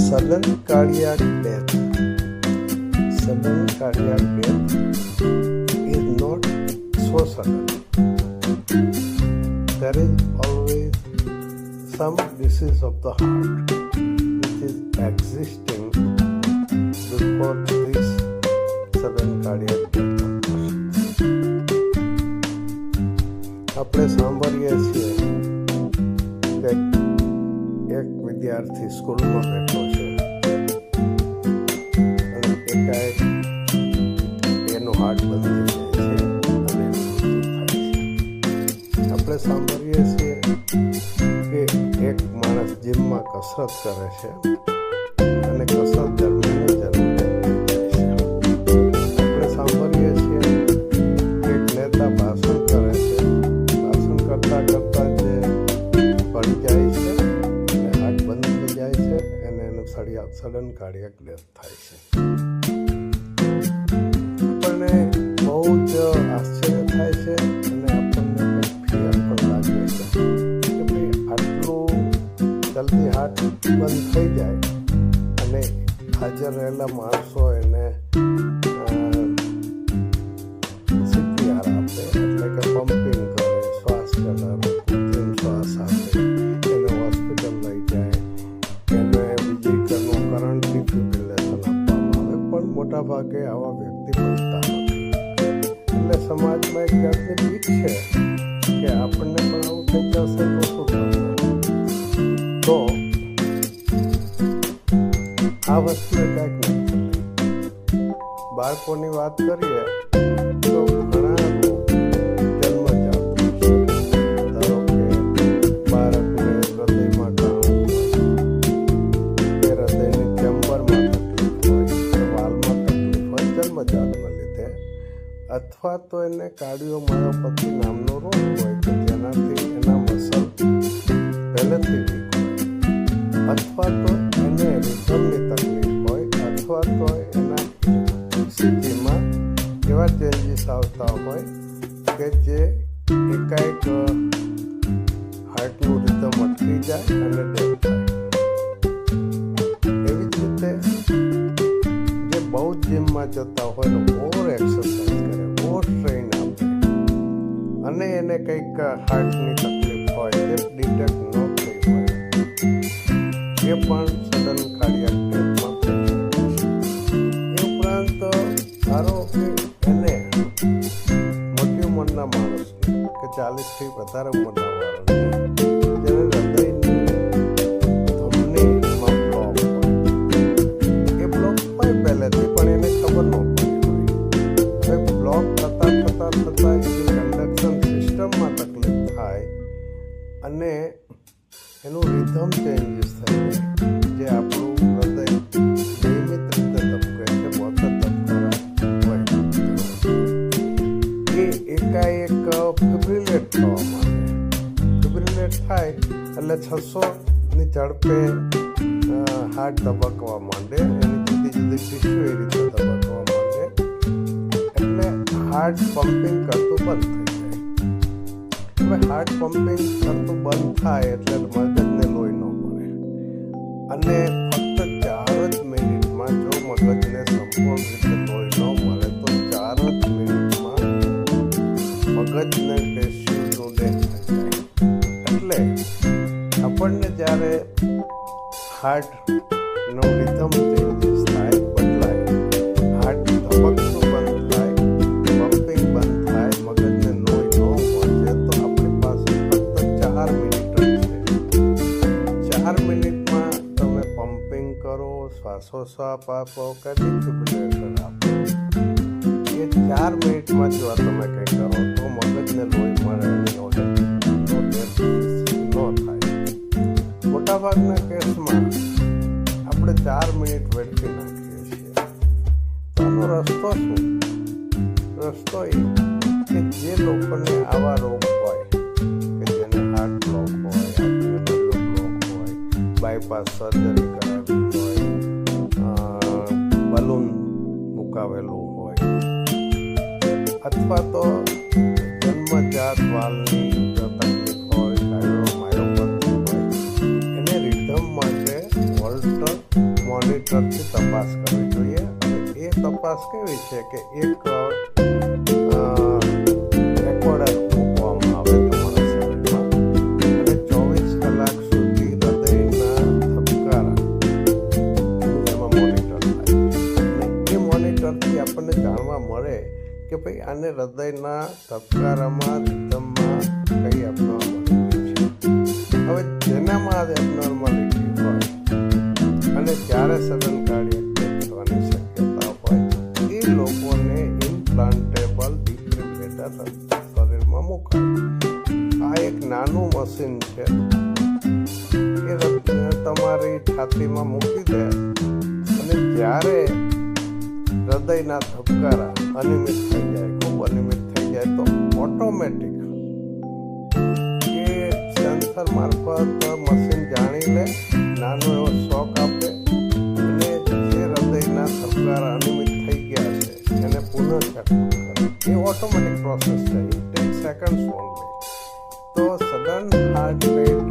Sudden cardiac death. Sudden cardiac death is not so sudden. There is always some disease of the heart which is existing before this sudden cardiac death. આપણે સાંભળીએ છીએ કે એક વિદ્યાર્થી સ્કૂલમાં બેઠો છે અને એકાએક એનું હાર્ટ બંધ થઈ જાય છે અને મૃત્યુ થાય છે. આપણે સાંભળીએ છીએ કે એક માણસ જીમમાં કસરત કરે છે અને કસરત દરમિયાન આપણે સાંભળીએ છીએ કે એક નેતા ભાષણ કરે છે. ભાષણ કરતા કરતા જે પડી જાય છે અને હાર્ટ બંધ થઈ જાય છે અને એનું સડન કાર્ડિયક ડેથ થાય છે. આપણને બહુ જ આશ્ચર્ય થાય છે અને આપણને કંઈક ફિયર પણ લાગે છે કે ભાઈ આટલું જલ્દી હાર્ટ બંધ થઈ જાય અને હાજર રહેલા માણસો એને CPR આપે, એટલે કે પમ્પિંગ કરે, શ્વાસ ચલાવે, કૃત્રિમ શ્વાસ આપે, એને હોસ્પિટલ લઈ જાય, એને બીજી કરંટ ડિફિબ્રિલેશન આપવામાં આવે. પણ મોટા ભાગે આવા વ્યક્તિ બનતા નથી. એટલે સમાજમાં એક જાતની બીક છે કે આપણને પણ આવું થઈ જશે તો શું થશે. તો આ વસ્તુ કાંઈક નથી થતી. બાળકોની વાત કરીએ તો ઘણા રોગ જન્મજાત હોય છે. ધારો કે બાળકને હૃદયમાં કાણું કે હૃદયની ચેમ્બરમાં તકલીફ હોય કે વાલમાં તકલીફ હોય જન્મજાતના લીધે, અથવા તો એને કાર્ડિયોમાયોપેથી નામનો રોગ હોય કે જેનાથી એના મસલ પહેલેથી વીક હોય, અથવા તો એને રિધમની તકલીફ હોય, અથવા તો એના સ્થિતિમાં એવા ચેન્જીસ આવતા હોય કે જે એકાએક હાર્ટનું રિધમ અટકી જાય અને ડેથ થાય. એવી જ રીતે જે બહુ જ જીમમાં જતા હોય ને ઓવર એક્સરસાઇઝ કરે, ઓવર ટ્રેન આપે અને એને કંઈક હાર્ટની તકલીફ હોય જે ડિટેક્ટ ન થઈ હોય, એ પણ સડન કાર્ડિયક ડેથમાં થઈ શકે છે. એ ઉપરાંત ધારો કે એને મોટી ઉંમરના માણસને કે 40થી વધારે ઉંમરના માણસને જેને હૃદયની ધમનીમાં બ્લોક હોય, એ બ્લોક હોય પહેલેથી પણ એને ખબર ન પડી હોય. હવે બ્લોક થતાં એની કન્ડક્શન સિસ્ટમમાં તકલીફ થાય અને એનું રિધમ ચેન્જીસ થઈ જાય, જે આપણું હૃદય નિયમિત રીતે ધબકે છે, બોતેર ધબકારા હોય, એ એકાએક ફિબ્રિલેટ થવા માંડે. ફિબ્રિલેટ થાય એટલે 600ની ઝડપે હાર્ટ ધબકવા માંડે, એની જુદી જુદી ટીસ્યુ એ રીતે ધબકવા માંડે, એટલે હાર્ટ પમ્પિંગ કરતું બંધ થઈ જાય. હવે હાર્ટ પમ્પિંગ કરતું બંધ થાય એટલે મગજને લોહી ન મળે અને ફક્ત 4 જ મિનિટમાં જો મગજને સંપૂર્ણ રીતે લોહી ન મળે તો 4 જ મિનિટમાં મગજને ટેસ્યુનું ડેથ થઈ જાય. એટલે આપણને જ્યારે હાર્ટનો રિધમ ચેન્જીસ થાય, બદલાય, હાર્ટ ધબકતું બંધ થાય, પમ્પિંગ બંધ થાય, મગજને લોહી ન પહોંચે, તો આપણી પાસે ફક્ત 4 મિનિટ જ છે. 4 મિનિટમાં તમે પમ્પિંગ કરો, શ્વાસોશ્વાસ આપો કે ડિફિબ્રિલેશન આપો. એ 4 મિનિટમાં જો તમે કંઈ કરો તો મગજને લોહી મળે અને ડેથ ન થાય. મોટાભાગના કેસમાં આપણે 4 મિનિટ વેડફી નાખીએ છીએ. તો આનો રસ્તો શું? રસ્તો એ કે જે લોકોને આવા રોગ હોય કે જેને હાર્ટ બ્લોક હોય, હાર્ટનો બ્લોક હોય, બાયપાસ સર્જરી કરાવી હોય, બલૂન મુકાવેલું હોય, અથવા તો જન્મજાત વાલની તકલીફ હોય, કાર્ડિયોમાયોપેથી હોય, તપાસ કેવી છે કે એક રેકોર્ડર મૂકવામાં આવે તમારા શરીરમાં અને 24 કલાક સુધી હૃદયના ધબકારા એમાં મોનિટર થાય અને એ મોનિટરથી આપણને જાણવા મળે કે ભાઈ આને હૃદયના ધબકારામાં રિધમમાં કઈ એબનોર્માલિટી છે. હવે જેનામાં આ એબનોર્માલિટી હોય અને જ્યારે સડન કાર્ડિયક ડેથ થવાની શક્યતા હોય એ લોકોને ઇમ્પ્લાન્ટેબલ ડિફિબ્રિલેટર શરીરમાં મુકાય. આ એક નાનું મશીન છે એ તમારી છાતીમાં મૂકી દે અને જ્યારે હૃદયના ધબકારા અનિયમિત થઈ જાય, ખૂબ અનિયમિત થઈ જાય તો ઓટોમેટિક એ સેન્સર મારફત મશીન જાણી લે, નાનો એવો શોક આપે અને જે હૃદયના ધબકારા અનિયમિત થઈ ગયા છે એને પુનઃ સેટલ કરે. એ ઓટોમેટિક પ્રોસેસ છે. It take seconds only. તો સડન હાર્ટ રેટ